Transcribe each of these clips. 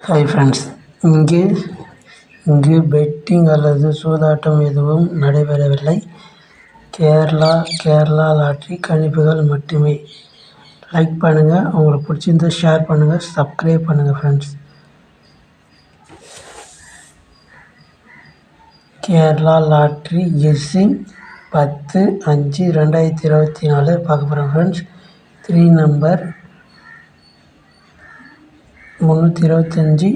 Hi friends, இங்கு இங்கு bedding அல்லது சூதாட்டம் எதுவும் நடைபெறவில்லை. கேரளா லாட்டரி கணிப்புகள் மட்டுமே. லைக் பண்ணுங்கள், உங்களுக்கு பிடிச்சிருந்தா ஷேர் பண்ணுங்கள், சப்ஸ்கிரைப் பண்ணுங்கள் ஃப்ரெண்ட்ஸ். கேரளா லாட்ரி கெஸ்ஸிங் 10/5/2024 பார்க்க போகிறோம் ஃப்ரெண்ட்ஸ். 3 number 325,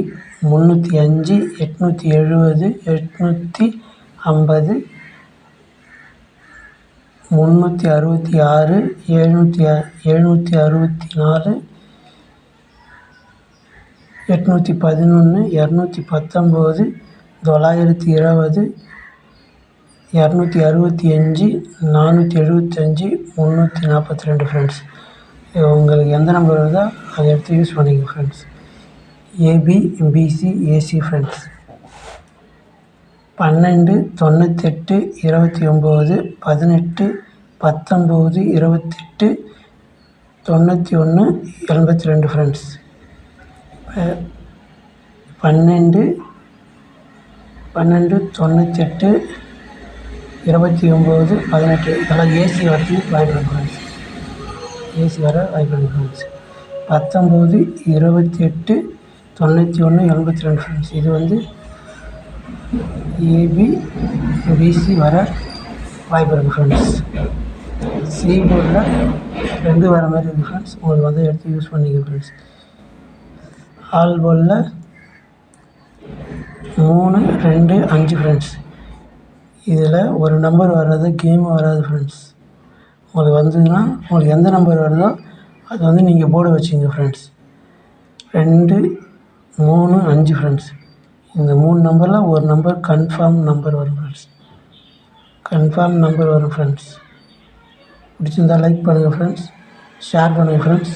305, 870, 850, 366, 764, 811, 219, 920, 265, 475, 342 friends. உங்களுக்கு எந்த நம்பர் வருதோ அதை எடுத்து யூஸ் பண்ணிக்கங்க friends. AB, BC, AC friends. 12, 98, 29, 18, 19, 28, 91, 82 friends. 12, 98, 29, 18 இதெல்லாம் ஏசி வரதுக்கு வாய்ப்பு ஃப்ரெண்ட்ஸ். ஏசி வர வாய்ப்பு ஃப்ரெண்ட்ஸ். 19, 28, 91, 82 ஃப்ரெண்ட்ஸ். இது வந்து AB, BC வர வாய்ப்பு இருக்குது ஃப்ரெண்ட்ஸ். சி போர்டில் 2 வர மாதிரி இருக்குது ஃப்ரெண்ட்ஸ். உங்களுக்கு வந்து எடுத்து யூஸ் பண்ணிக்க ஃப்ரெண்ட்ஸ். ஆல் போர்டில் 3, 2, 5 ஃப்ரெண்ட்ஸ். இதில் ஒரு நம்பர் வராது, கேம் வராது ஃப்ரெண்ட்ஸ். உங்களுக்கு வந்ததுன்னா உங்களுக்கு எந்த நம்பர் வருதோ அது வந்து நீங்கள் போர்டு வச்சுங்க ஃப்ரெண்ட்ஸ். 2, 3, 5 ஃப்ரெண்ட்ஸ். இந்த 3 நம்பரில் ஒரு நம்பர் கன்ஃபார்ம் நம்பர் வரும் ஃப்ரெண்ட்ஸ். பிடிச்சிருந்தால் லைக் பண்ணுங்கள் ஃப்ரெண்ட்ஸ், ஷேர் பண்ணுங்கள் ஃப்ரெண்ட்ஸ்.